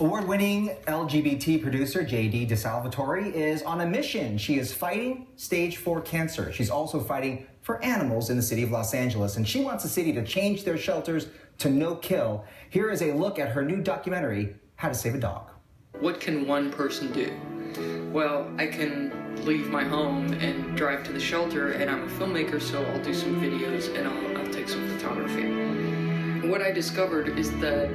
Award-winning LGBT producer JD DeSalvatore is on a mission. She is fighting stage 4 cancer. She's also fighting for animals in the city of Los Angeles, and she wants the city to change their shelters to no kill. Here is a look at her new documentary, How to Save a Dog. What can one person do? Well, I can leave my home and drive to the shelter, and I'm a filmmaker, so I'll do some videos and I'll take some photography. What I discovered is that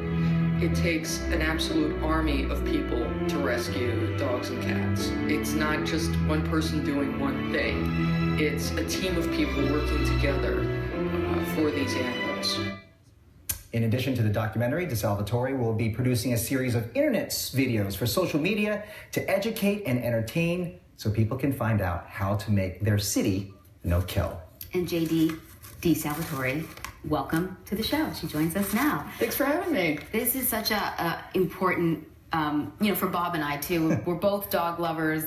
it takes an absolute army of people to rescue dogs and cats. It's not just one person doing one thing. It's a team of people working together for these animals. In addition to the documentary, DeSalvatore will be producing a series of internet videos for social media to educate and entertain so people can find out how to make their city no kill. And JD DeSalvatore, welcome to the show. She joins us now. Thanks for having me. This is such a important, for Bob and I too. We're both dog lovers.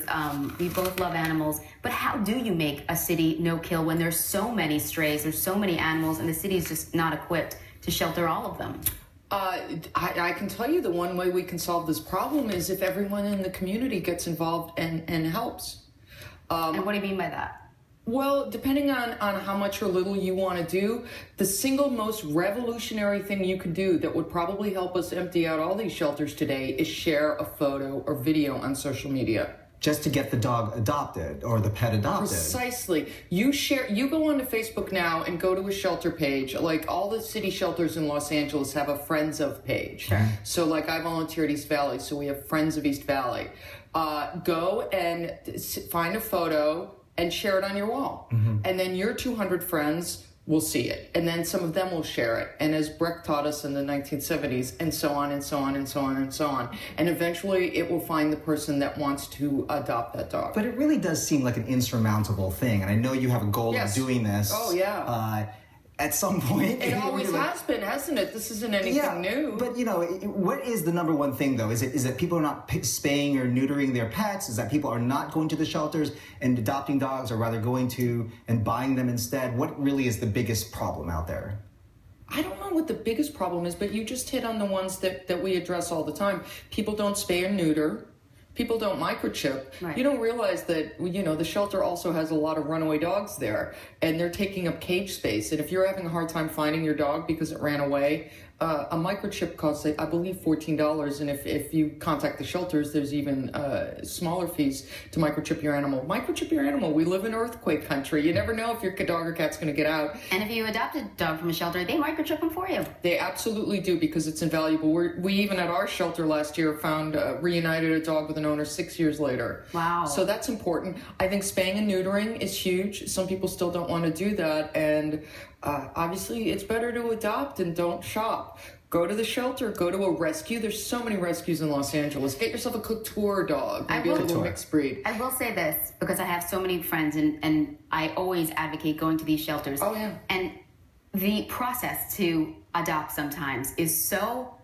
We both love animals. But how do you make a city no kill when there's so many strays, there's so many animals, and the city is just not equipped to shelter all of them? I can tell you the one way we can solve this problem is if everyone in the community gets involved and helps. And what do you mean by that? Well, depending on how much or little you want to do, the single most revolutionary thing you could do that would probably help us empty out all these shelters today is share a photo or video on social media. Just to get the dog adopted or the pet adopted. Precisely. You go onto Facebook now and go to a shelter page. Like all the city shelters in Los Angeles have a Friends of page. Sure. So like I volunteer at East Valley, so we have Friends of East Valley. Go and find a photo and share it on your wall. Mm-hmm. And then your 200 friends will see it. And then some of them will share it. And as Brecht taught us in the 1970s, and so on and so on and so on and so on. And eventually it will find the person that wants to adopt that dog. But it really does seem like an insurmountable thing. And I know you have a goal of doing this. Oh, yeah. At some point. It always has been, hasn't it? This isn't anything new. But, what is the number one thing, though? Is it people are not spaying or neutering their pets? Is that people are not going to the shelters and adopting dogs, or rather going to and buying them instead? What really is the biggest problem out there? I don't know what the biggest problem is, but you just hit on the ones that we address all the time. People don't spay or neuter. People don't microchip. Right. You don't realize that, the shelter also has a lot of runaway dogs there, and they're taking up cage space. And if you're having a hard time finding your dog because it ran away, a microchip costs, I believe, $14. And if you contact the shelters, there's even smaller fees to microchip your animal. Microchip your animal. We live in earthquake country. You never know if your dog or cat's going to get out. And if you adopt a dog from a shelter, they microchip them for you. They absolutely do, because it's invaluable. We even at our shelter last year found reunited a dog with an owner 6 years later. Wow. So that's important. I think spaying and neutering is huge. Some people still don't want to do that. And obviously it's better to adopt and don't shop. Go to the shelter, go to a rescue. There's so many rescues in Los Angeles. Get yourself a couture dog, maybe a little mixed breed. I will say this, because I have so many friends and I always advocate going to these shelters. Oh, yeah. And the process to adopt sometimes is so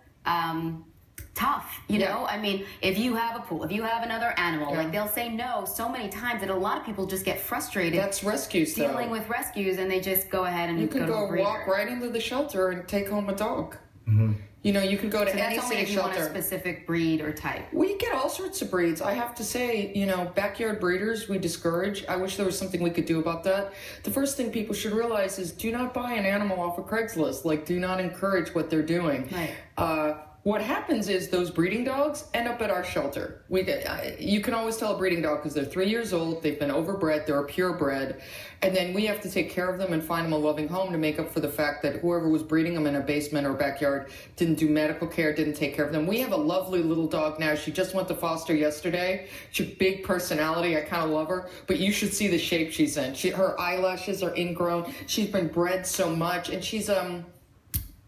tough, you know? I mean, if you have a pool, if you have another animal, like they'll say no so many times that a lot of people just get frustrated. That's rescues, dealing with rescues, and they just go ahead and you can go walk right into the shelter and take home a dog. Mm-hmm. You can go to any city if you shelter. Want a specific breed or type. We get all sorts of breeds. I have to say, backyard breeders we discourage. I wish there was something we could do about that. The first thing people should realize is do not buy an animal off of Craigslist. Like, do not encourage what they're doing. Right. What happens is those breeding dogs end up at our shelter. You can always tell a breeding dog because they're 3 years old, they've been overbred, they're a purebred, and then we have to take care of them and find them a loving home to make up for the fact that whoever was breeding them in a basement or backyard didn't do medical care, didn't take care of them. We have a lovely little dog now. She just went to foster yesterday. She's a big personality. I kind of love her, but you should see the shape she's in. Her eyelashes are ingrown. She's been bred so much, and she's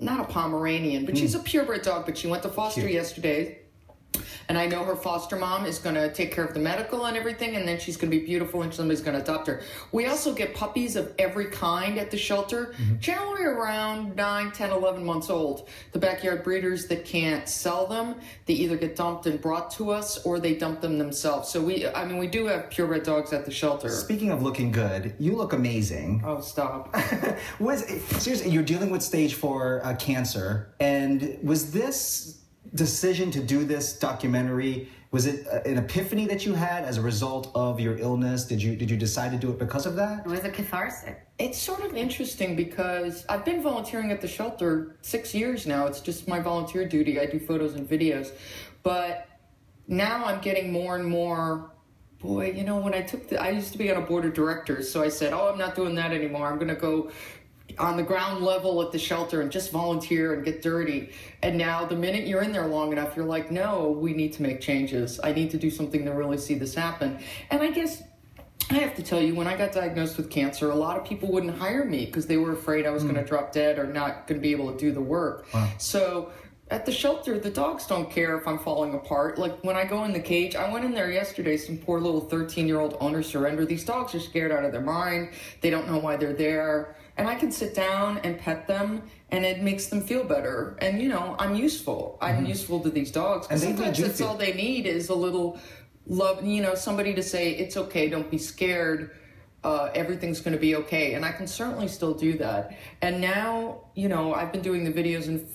not a Pomeranian, but she's a purebred dog, but she went to foster yesterday. And I know her foster mom is going to take care of the medical and everything, and then she's going to be beautiful and somebody's going to adopt her. We also get puppies of every kind at the shelter, generally around 9, 10, 11 months old. The backyard breeders that can't sell them, they either get dumped and brought to us or they dump them themselves. So we do have purebred dogs at the shelter. Speaking of looking good, you look amazing. Oh, stop. Seriously, you're dealing with stage 4 cancer, and was this decision to do this documentary, was it an epiphany that you had as a result of your illness? Did you decide to do it because of that? Was it cathartic? It's sort of interesting because I've been volunteering at the shelter 6 years now. It's just my volunteer duty. I do photos and videos. But now I'm getting more and more, boy, you know, when I used to be on a board of directors, so I said, I'm not doing that anymore. I'm going to go on the ground level at the shelter and just volunteer and get dirty. And now the minute you're in there long enough, you're like, no, we need to make changes. I need to do something to really see this happen. And I guess I have to tell you, when I got diagnosed with cancer, a lot of people wouldn't hire me because they were afraid I was going to drop dead or not going to be able to do the work. Wow. So at the shelter, the dogs don't care if I'm falling apart. Like when I go in the cage, I went in there yesterday, some poor little 13-year-old owner surrender. These dogs are scared out of their mind. They don't know why they're there. And I can sit down and pet them, and it makes them feel better. And, you know, I'm useful. I'm useful to these dogs. And sometimes that's all they need is a little love, you know, somebody to say, it's okay, don't be scared. Everything's going to be okay. And I can certainly still do that. And now, you know, I've been doing the videos and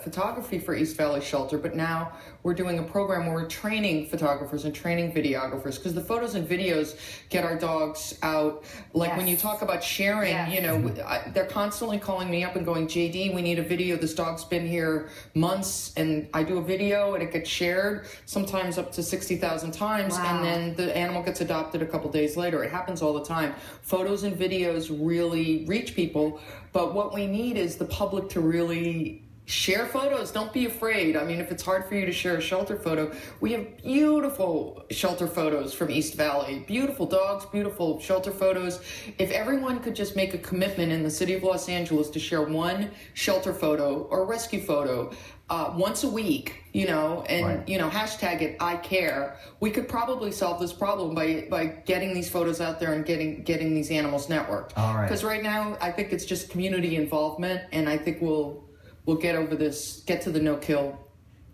photography for East Valley Shelter, but now we're doing a program where we're training photographers and training videographers, because the photos and videos get our dogs out. Like when you talk about sharing, you know, they're constantly calling me up and going, JD, we need a video. This dog's been here months, and I do a video and it gets shared sometimes up to 60,000 times. Wow. And then the animal gets adopted a couple days later. It happens all the time. Photos and videos really reach people, but what we need is the public to really share photos. Don't be afraid. I mean, if it's hard for you to share a shelter photo, we have beautiful shelter photos from East Valley. Beautiful dogs, beautiful shelter photos. If everyone could just make a commitment in the city of Los Angeles to share one shelter photo or rescue photo once a week, you know, and, you know, hashtag it, I care, we could probably solve this problem by getting these photos out there and getting these animals networked. All right. Because right now, I think it's just community involvement, and I think we'll get over this, get to the no-kill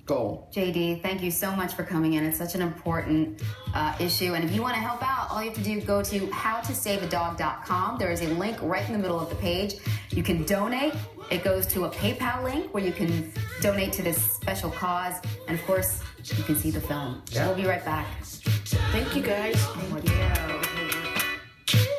goal. JD, thank you so much for coming in. It's such an important issue. And if you want to help out, all you have to do, go to howtosaveadog.com. There is a link right in the middle of the page. You can donate. It goes to a PayPal link where you can donate to this special cause. And of course, you can see the film. Yeah. We'll be right back. Thank you, guys. Thank you.